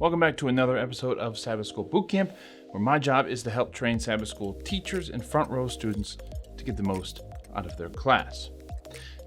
Welcome back to another episode of Sabbath School Boot Camp, where my job is to help train Sabbath School teachers and front row students to get the most out of their class.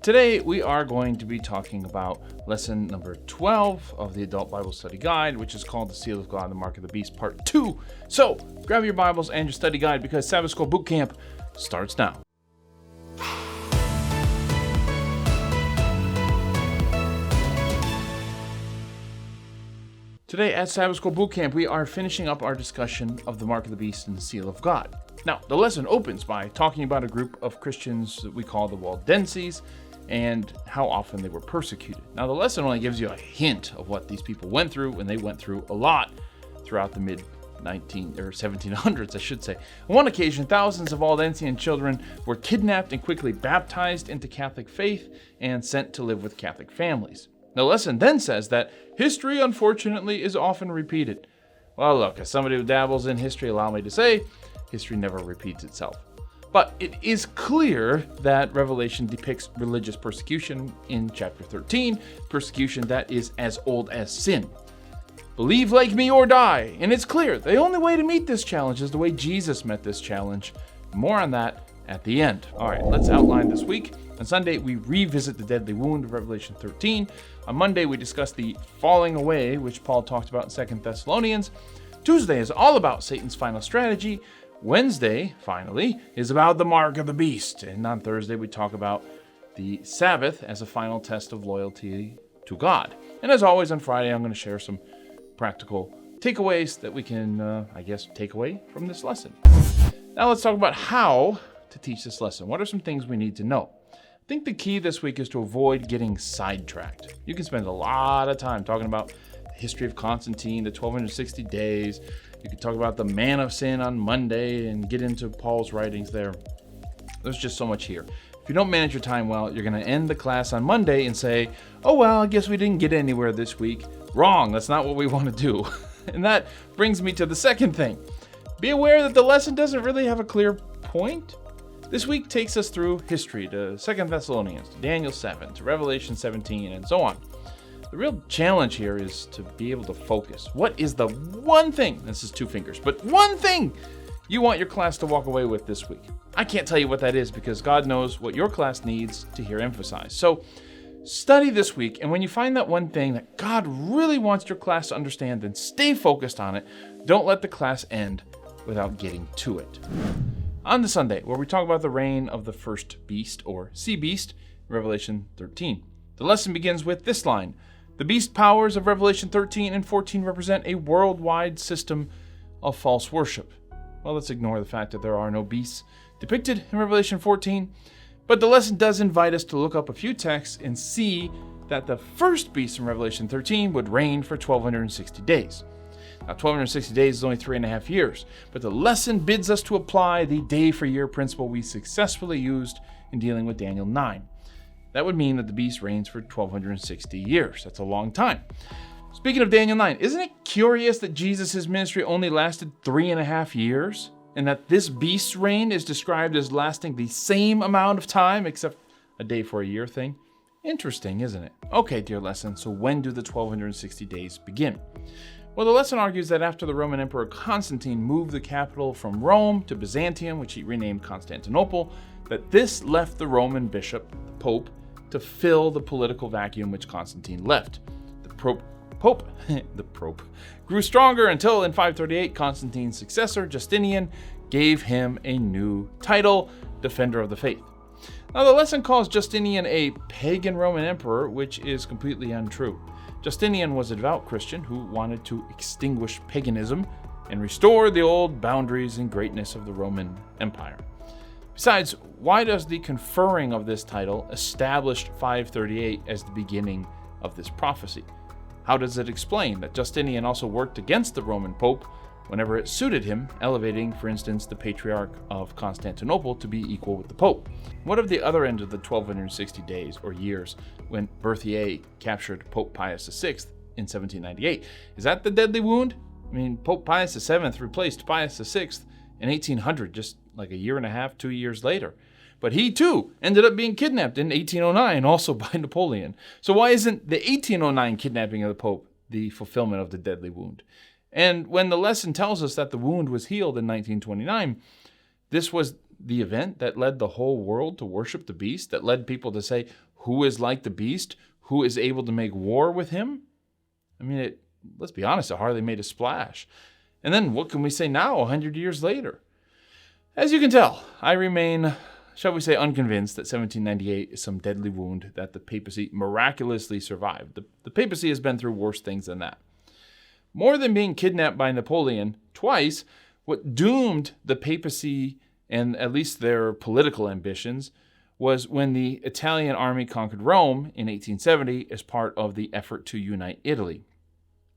Today, we are going to be talking about lesson number 12 of the Adult Bible Study Guide, which is called The Seal of God, the Mark of the Beast, Part 2. So, grab your Bibles and your study guide because Sabbath School Boot Camp starts now. Today at Sabbath School Boot Camp, we are finishing up our discussion of the Mark of the Beast and the Seal of God. Now, the lesson opens by talking about a group of Christians that we call the Waldenses and how often they were persecuted. Now, the lesson only gives you a hint of what these people went through, and they went through a lot throughout the mid-1700s, I should say. On one occasion, thousands of Waldensian children were kidnapped and quickly baptized into Catholic faith and sent to live with Catholic families. The lesson then says that history, unfortunately, is often repeated. Well, look, as somebody who dabbles in history, allow me to say, history never repeats itself. But it is clear that Revelation depicts religious persecution in chapter 13, persecution that is as old as sin. Believe like me or die. And it's clear the only way to meet this challenge is the way Jesus met this challenge. More on that at the end. All right, let's outline this week. On Sunday, we revisit the deadly wound of Revelation 13. On Monday, we discuss the falling away, which Paul talked about in 2 Thessalonians. Tuesday is all about Satan's final strategy. Wednesday, finally, is about the mark of the beast. And on Thursday, we talk about the Sabbath as a final test of loyalty to God. And as always, on Friday, I'm going to share some practical takeaways that we can, take away from this lesson. Now let's talk about how to teach this lesson. What are some things we need to know? I think the key this week is to avoid getting sidetracked. You can spend a lot of time talking about the history of Constantine, the 1260 days. You can talk about the man of sin on Monday and get into Paul's writings there. There's just so much here. If you don't manage your time well, you're going to end the class on Monday and say, oh, well, I guess we didn't get anywhere this week. Wrong. That's not what we want to do. And that brings me to the second thing. Be aware that the lesson doesn't really have a clear point. This week takes us through history to 2 Thessalonians, to Daniel 7, to Revelation 17, and so on. The real challenge here is to be able to focus. What is the one thing, this is two fingers, but one thing you want your class to walk away with this week? I can't tell you what that is because God knows what your class needs to hear emphasized. So study this week, and when you find that one thing that God really wants your class to understand, then stay focused on it. Don't let the class end without getting to it. On to Sunday, where we talk about the reign of the first beast, or sea beast, Revelation 13. The lesson begins with this line. The beast powers of Revelation 13 and 14 represent a worldwide system of false worship. Well, let's ignore the fact that there are no beasts depicted in Revelation 14, but the lesson does invite us to look up a few texts and see that the first beast in Revelation 13 would reign for 1260 days. Now, 1260 days is only 3.5 years, but the lesson bids us to apply the day-for-year principle we successfully used in dealing with Daniel 9. That would mean that the beast reigns for 1260 years. That's a long time. Speaking of Daniel 9, isn't it curious that Jesus' ministry only lasted 3.5 years, and that this beast's reign is described as lasting the same amount of time, except a day-for-a-year thing? Interesting, isn't it? Okay, dear lesson, so when do the 1260 days begin? Well, the lesson argues that after the Roman Emperor Constantine moved the capital from Rome to Byzantium, which he renamed Constantinople, that this left the Roman bishop, the Pope, to fill the political vacuum which Constantine left. The Pope grew stronger until in 538, Constantine's successor, Justinian, gave him a new title, Defender of the Faith. Now, the lesson calls Justinian a pagan Roman emperor, which is completely untrue. Justinian was a devout Christian who wanted to extinguish paganism and restore the old boundaries and greatness of the Roman Empire. Besides, why does the conferring of this title establish 538 as the beginning of this prophecy? How does it explain that Justinian also worked against the Roman Pope whenever it suited him, elevating, for instance, the Patriarch of Constantinople to be equal with the Pope? What of the other end of the 1260 days or years when Berthier captured Pope Pius VI in 1798? Is that the deadly wound? I mean, Pope Pius VII replaced Pius VI in 1800, just like a year and a half, 2 years later. But he, too, ended up being kidnapped in 1809, also by Napoleon. So why isn't the 1809 kidnapping of the Pope the fulfillment of the deadly wound. And when the lesson tells us that the wound was healed in 1929, this was the event that led the whole world to worship the beast, that led people to say, who is like the beast? Who is able to make war with him? I mean, let's be honest, it hardly made a splash. And then what can we say now, 100 years later? As you can tell, I remain, shall we say, unconvinced that 1798 is some deadly wound that the papacy miraculously survived. The papacy has been through worse things than that. More than being kidnapped by Napoleon twice, what doomed the papacy and at least their political ambitions was when the Italian army conquered Rome in 1870 as part of the effort to unite Italy.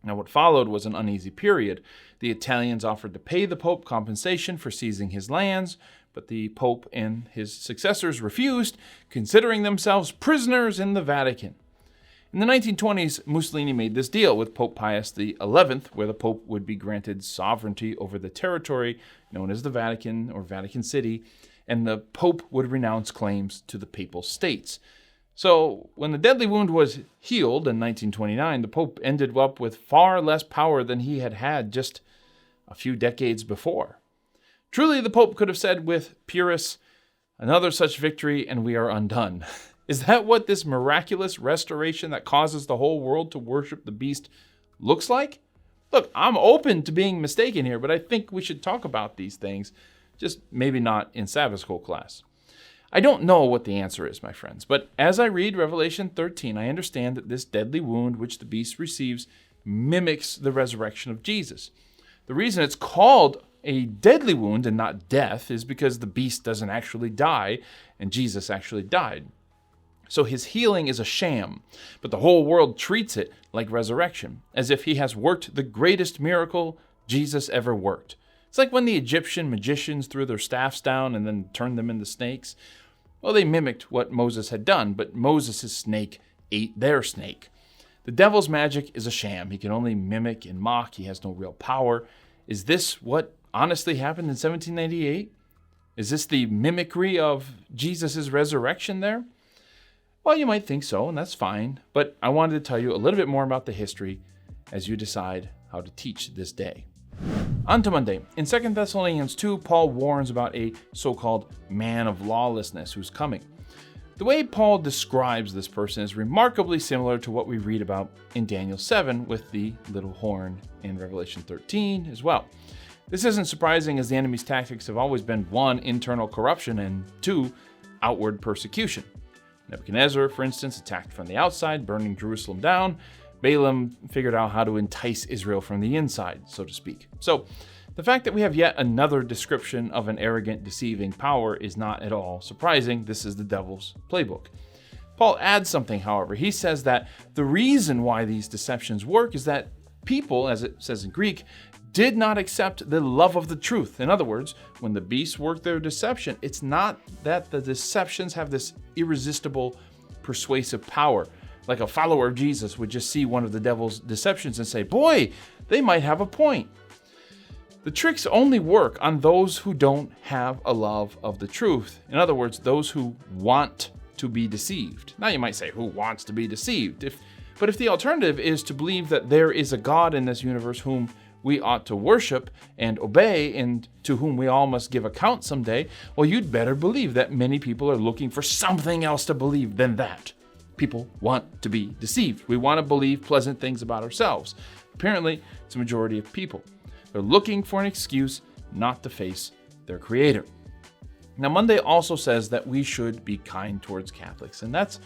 Now, what followed was an uneasy period. The Italians offered to pay the Pope compensation for seizing his lands, but the Pope and his successors refused, considering themselves prisoners in the Vatican. In the 1920s, Mussolini made this deal with Pope Pius XI, where the Pope would be granted sovereignty over the territory known as the Vatican or Vatican City, and the Pope would renounce claims to the Papal States. So, when the deadly wound was healed in 1929, the Pope ended up with far less power than he had had just a few decades before. Truly, the Pope could have said with Pyrrhus, "Another such victory and we are undone." Is that what this miraculous restoration that causes the whole world to worship the beast looks like? Look, I'm open to being mistaken here, but I think we should talk about these things, just maybe not in Sabbath school class. I don't know what the answer is, my friends, but as I read Revelation 13, I understand that this deadly wound which the beast receives mimics the resurrection of Jesus. The reason it's called a deadly wound and not death is because the beast doesn't actually die, and Jesus actually died. So his healing is a sham, but the whole world treats it like resurrection, as if he has worked the greatest miracle Jesus ever worked. It's like when the Egyptian magicians threw their staffs down and then turned them into snakes. Well, they mimicked what Moses had done, but Moses' snake ate their snake. The devil's magic is a sham. He can only mimic and mock. He has no real power. Is this what honestly happened in 1798? Is this the mimicry of Jesus' resurrection there? Well, you might think so, and that's fine, but I wanted to tell you a little bit more about the history as you decide how to teach this day. On to Monday. In 2 Thessalonians 2, Paul warns about a so-called man of lawlessness who's coming. The way Paul describes this person is remarkably similar to what we read about in Daniel 7 with the little horn in Revelation 13 as well. This isn't surprising, as the enemy's tactics have always been 1, internal corruption, and 2, outward persecution. Nebuchadnezzar, for instance, attacked from the outside, burning Jerusalem down. Balaam figured out how to entice Israel from the inside, so to speak. So, the fact that we have yet another description of an arrogant, deceiving power is not at all surprising. This is the devil's playbook. Paul adds something, however. He says that the reason why these deceptions work is that people, as it says in Greek, did not accept the love of the truth. In other words, when the beasts work their deception, it's not that the deceptions have this irresistible, persuasive power. Like a follower of Jesus would just see one of the devil's deceptions and say, boy, they might have a point. The tricks only work on those who don't have a love of the truth. In other words, those who want to be deceived. Now you might say, who wants to be deceived? But if the alternative is to believe that there is a God in this universe whom we ought to worship and obey, and to whom we all must give account someday, well, you'd better believe that many people are looking for something else to believe than that. People want to be deceived. We want to believe pleasant things about ourselves. Apparently, it's a majority of people. They're looking for an excuse not to face their Creator. Now, Monday also says that we should be kind towards Catholics, and that's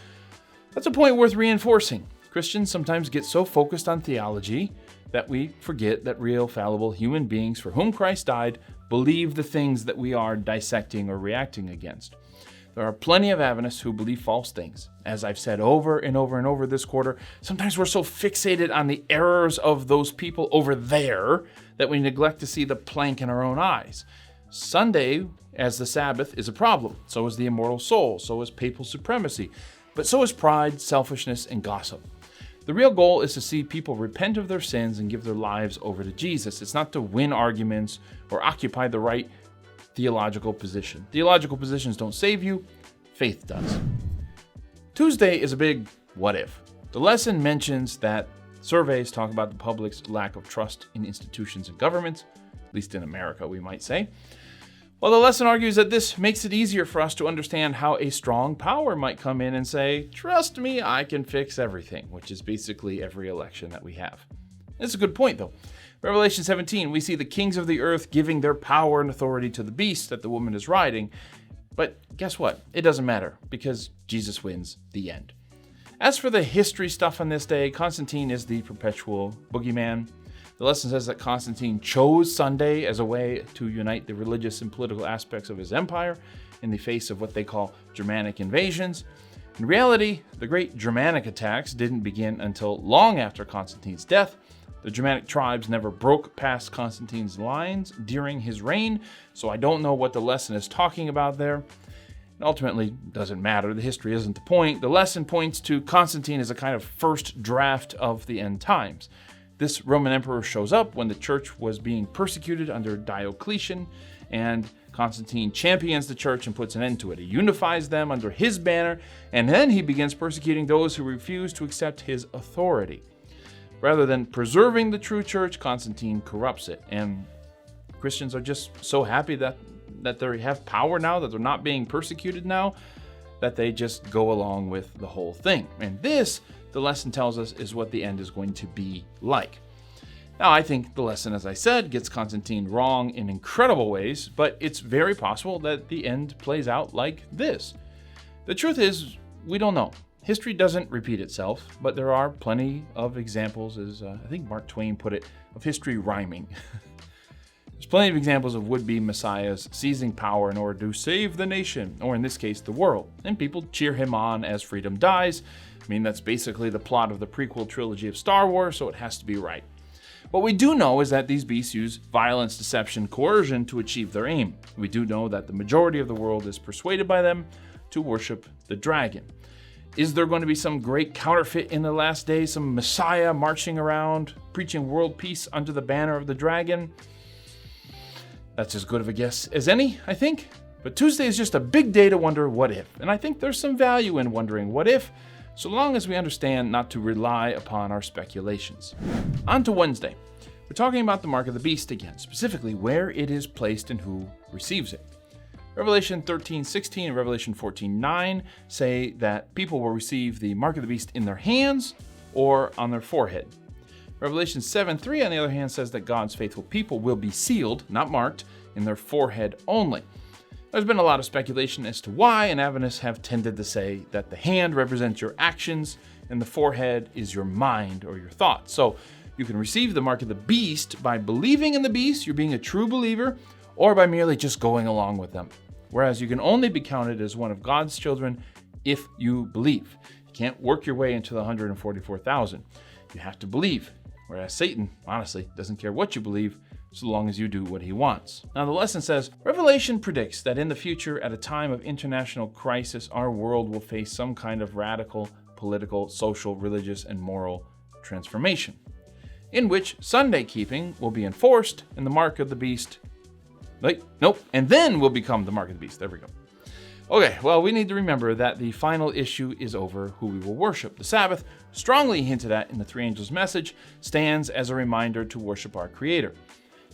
a point worth reinforcing. Christians sometimes get so focused on theology that we forget that real, fallible human beings for whom Christ died believe the things that we are dissecting or reacting against. There are plenty of Adventists who believe false things. As I've said over and over and over this quarter, sometimes we're so fixated on the errors of those people over there that we neglect to see the plank in our own eyes. Sunday, as the Sabbath, is a problem. So is the immortal soul. So is papal supremacy. But so is pride, selfishness, and gossip. The real goal is to see people repent of their sins and give their lives over to Jesus. It's not to win arguments or occupy the right theological position. Theological positions don't save you, faith does. Tuesday is a big what if. The lesson mentions that Surveys talk about the public's lack of trust in institutions and governments, at least in America, we might say. Well, the lesson argues that this makes it easier for us to understand how a strong power might come in and say, trust me, I can fix everything, which is basically every election that we have. It's a good point, though. Revelation 17, we see the kings of the earth giving their power and authority to the beast that the woman is riding. But guess what? It doesn't matter, because Jesus wins. The end. As for the history stuff on this day, Constantine is the perpetual boogeyman. The lesson says that Constantine chose Sunday as a way to unite the religious and political aspects of his empire in the face of what they call Germanic invasions. In reality, the great Germanic attacks didn't begin until long after Constantine's death. The Germanic tribes never broke past Constantine's lines during his reign, so I don't know what the lesson is talking about there. It ultimately doesn't matter. The history isn't the point. The lesson points to Constantine as a kind of first draft of the end times. This Roman emperor shows up when the church was being persecuted under Diocletian, and Constantine champions the church and puts an end to it. He unifies them under his banner, and then he begins persecuting those who refuse to accept his authority. Rather than preserving the true church, Constantine corrupts it, and Christians are just so happy that they have power now, that they're not being persecuted now, that they just go along with the whole thing. And this, the lesson tells us, is what the end is going to be like. Now, I think the lesson, as I said, gets Constantine wrong in incredible ways, but it's very possible that the end plays out like this. The truth is, we don't know. History doesn't repeat itself, but there are plenty of examples, as I think Mark Twain put it, of history rhyming. There's plenty of examples of would-be messiahs seizing power in order to save the nation, or in this case, the world, and people cheer him on as freedom dies. I mean, that's basically the plot of the prequel trilogy of Star Wars, so it has to be right. What we do know is that these beasts use violence, deception, coercion to achieve their aim. We do know that the majority of the world is persuaded by them to worship the dragon. Is there going to be some great counterfeit in the last days, some messiah marching around, preaching world peace under the banner of the dragon? That's as good of a guess as any, I think. But Tuesday is just a big day to wonder what if. And I think there's some value in wondering what if, so long as we understand not to rely upon our speculations. On to Wednesday. We're talking about the mark of the beast again, specifically where it is placed and who receives it. Revelation 13:16 and Revelation 14:9 say that people will receive the mark of the beast in their hands or on their forehead. Revelation 7:3, on the other hand, says that God's faithful people will be sealed, not marked, in their forehead only. There's been a lot of speculation as to why, and Adventists have tended to say that the hand represents your actions and the forehead is your mind or your thoughts. So you can receive the mark of the beast by believing in the beast, you're being a true believer, or by merely just going along with them. Whereas you can only be counted as one of God's children if you believe. You can't work your way into the 144,000. You have to believe. Whereas Satan, honestly, doesn't care what you believe, so long as you do what he wants. Now, the lesson says, Revelation predicts that in the future, at a time of international crisis, our world will face some kind of radical political, social, religious, and moral transformation, in which Sunday keeping will be enforced and the mark of the beast, and then will become the mark of the beast. There we go. Okay, well, we need to remember that the final issue is over who we will worship. The Sabbath, strongly hinted at in the three angels' message, stands as a reminder to worship our Creator.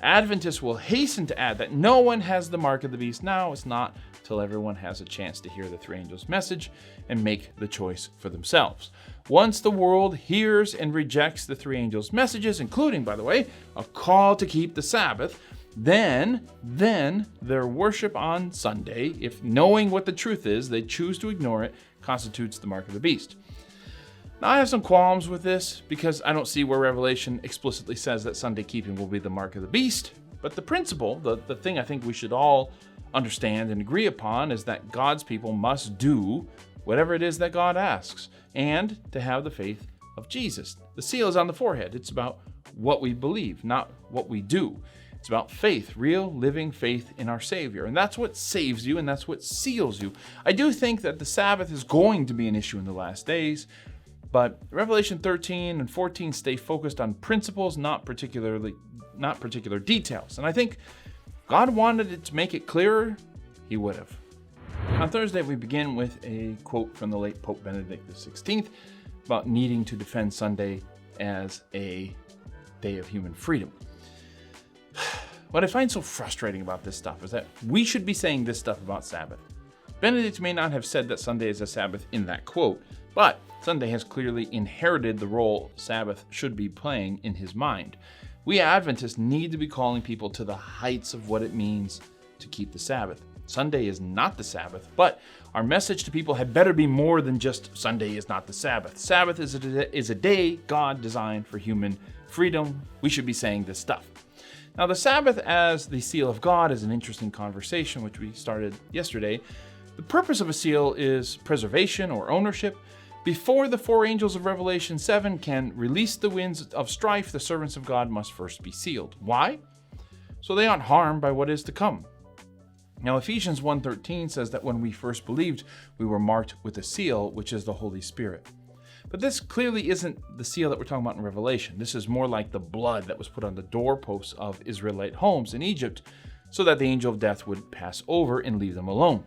Adventists will hasten to add that no one has the mark of the beast now. It's not till everyone has a chance to hear the three angels' message and make the choice for themselves. Once the world hears and rejects the three angels' messages, including, by the way, a call to keep the Sabbath, then their worship on Sunday, if knowing what the truth is, they choose to ignore it, constitutes the mark of the beast. Now, I have some qualms with this because I don't see where Revelation explicitly says that Sunday keeping will be the mark of the beast. But the principle, the thing I think we should all understand and agree upon, is that God's people must do whatever it is that God asks, and to have the faith of Jesus. The seal is on the forehead. It's about what we believe, not what we do. It's about faith, real living faith in our Savior. And that's what saves you, and that's what seals you. I do think that the Sabbath is going to be an issue in the last days, but Revelation 13 and 14 stay focused on principles, not particular details. And I think God wanted it to make it clearer, he would have. On Thursday, we begin with a quote from the late Pope Benedict XVI about needing to defend Sunday as a day of human freedom. What I find so frustrating about this stuff is that we should be saying this stuff about Sabbath. Benedict may not have said that Sunday is a Sabbath in that quote, but Sunday has clearly inherited the role Sabbath should be playing in his mind. We Adventists need to be calling people to the heights of what it means to keep the Sabbath. Sunday is not the Sabbath, but our message to people had better be more than just Sunday is not the Sabbath. Sabbath is a day God designed for human freedom. We should be saying this stuff. Now, the Sabbath as the seal of God is an interesting conversation, which we started yesterday. The purpose of a seal is preservation or ownership. Before the four angels of Revelation 7 can release the winds of strife, the servants of God must first be sealed. Why? So they aren't harmed by what is to come. Now, Ephesians 1:13 says that when we first believed, we were marked with a seal, which is the Holy Spirit. But this clearly isn't the seal that we're talking about in Revelation. This is more like the blood that was put on the doorposts of Israelite homes in Egypt so that the angel of death would pass over and leave them alone.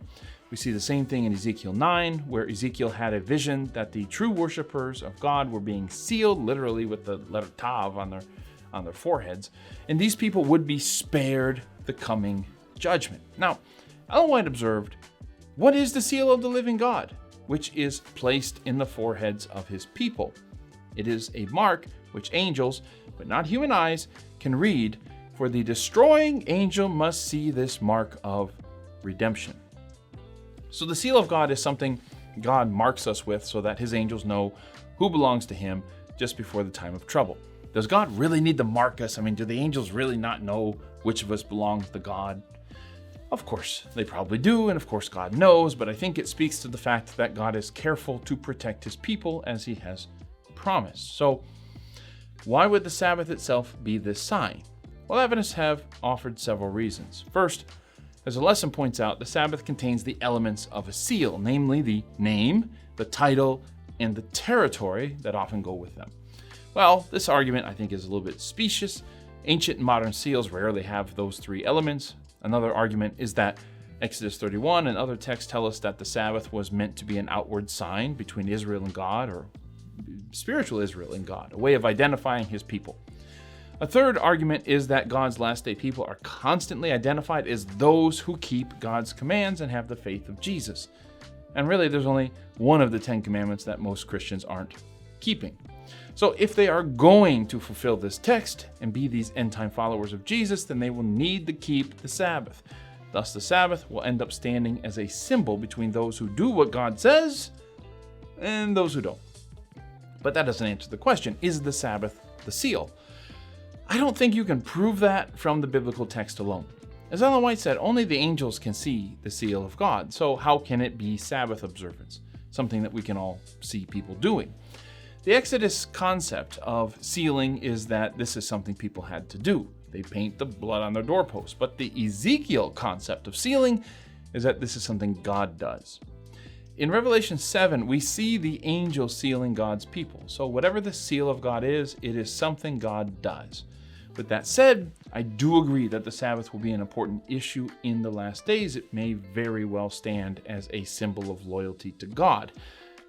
We see the same thing in Ezekiel 9, where Ezekiel had a vision that the true worshipers of God were being sealed, literally with the letter Tav on their foreheads, and these people would be spared the coming judgment. Now, Ellen White observed, what is the seal of the living God, which is placed in the foreheads of his people? It is a mark which angels, but not human eyes, can read, for the destroying angel must see this mark of redemption. So the seal of God is something God marks us with so that his angels know who belongs to him just before the time of trouble. Does God really need to mark us? I mean, do the angels really not know which of us belongs to God? Of course, they probably do, and of course God knows, but I think it speaks to the fact that God is careful to protect his people as he has promised. So why would the Sabbath itself be this sign? Well, Adventists have offered several reasons. First, as the lesson points out, the Sabbath contains the elements of a seal, namely the name, the title, and the territory that often go with them. Well, this argument I think is a little bit specious. Ancient and modern seals rarely have those three elements. Another argument is that Exodus 31 and other texts tell us that the Sabbath was meant to be an outward sign between Israel and God, or spiritual Israel and God, a way of identifying his people. A third argument is that God's last day people are constantly identified as those who keep God's commands and have the faith of Jesus. And really, there's only one of the 10 commandments that most Christians aren't keeping. So if they are going to fulfill this text and be these end-time followers of Jesus, then they will need to keep the Sabbath. Thus, the Sabbath will end up standing as a symbol between those who do what God says and those who don't. But that doesn't answer the question, is the Sabbath the seal? I don't think you can prove that from the biblical text alone. As Ellen White said, only the angels can see the seal of God, so how can it be Sabbath observance, something that we can all see people doing? The Exodus concept of sealing is that this is something people had to do. They paint the blood on their doorposts. But the Ezekiel concept of sealing is that this is something God does. In Revelation 7, we see the angel sealing God's people. So whatever the seal of God is, it is something God does. With that said, I do agree that the Sabbath will be an important issue in the last days. It may very well stand as a symbol of loyalty to God.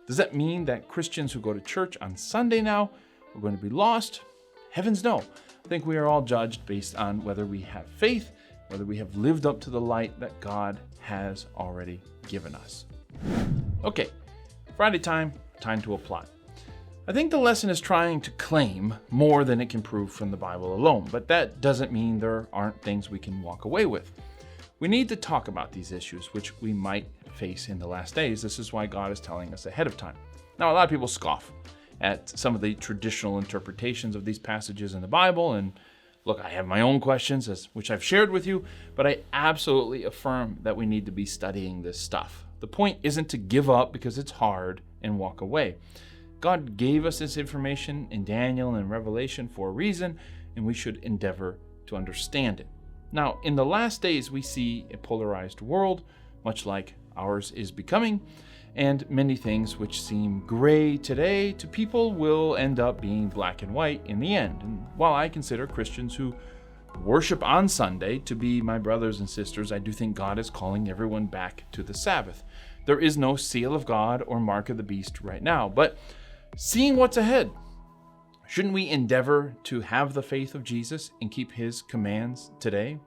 Does that mean that Christians who go to church on Sunday now are going to be lost? Heavens no. I think we are all judged based on whether we have faith, whether we have lived up to the light that God has already given us. Okay, Friday time to apply. I think the lesson is trying to claim more than it can prove from the Bible alone, but that doesn't mean there aren't things we can walk away with. We need to talk about these issues, which we might face in the last days. This is why God is telling us ahead of time. Now, a lot of people scoff at some of the traditional interpretations of these passages in the Bible, and look, I have my own questions, which I've shared with you, but I absolutely affirm that we need to be studying this stuff. The point isn't to give up because it's hard and walk away. God gave us this information in Daniel and Revelation for a reason, and we should endeavor to understand it. Now, in the last days, we see a polarized world, much like ours is becoming, and many things which seem gray today to people will end up being black and white in the end. And while I consider Christians who worship on Sunday to be my brothers and sisters, I do think God is calling everyone back to the Sabbath. There is no seal of God or mark of the beast right now, but seeing what's ahead, Shouldn't we endeavor to have the faith of Jesus and keep his commands today?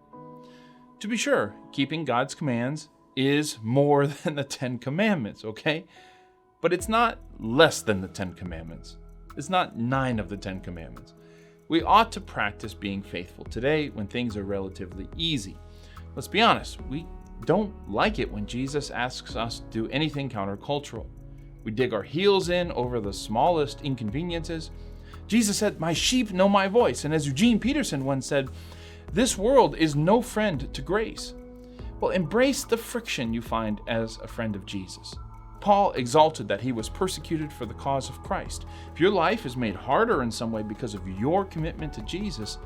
To be sure, keeping God's commands is more than the 10 Commandments, okay? But it's not less than the 10 Commandments. It's not 9 of the 10 Commandments. We ought to practice being faithful today when things are relatively easy. Let's be honest, we don't like it when Jesus asks us to do anything countercultural. We dig our heels in over the smallest inconveniences. Jesus said, "My sheep know my voice." And as Eugene Peterson once said, "This world is no friend to grace." Well, embrace the friction you find as a friend of Jesus. Paul exalted that he was persecuted for the cause of Christ. If your life is made harder in some way because of your commitment to Jesus,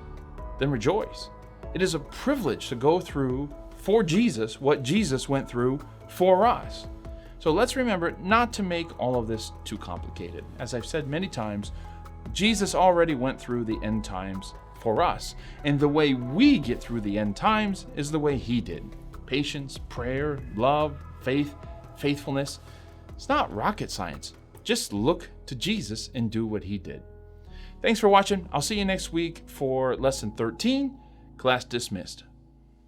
then rejoice. It is a privilege to go through for Jesus what Jesus went through for us. So let's remember not to make all of this too complicated. As I've said many times, Jesus already went through the end times for us, and the way we get through the end times is the way he did. Patience, prayer, love, faith, faithfulness. It's not rocket science. Just look to Jesus and do what he did. Thanks for watching. I'll see you next week for Lesson 13, Class Dismissed.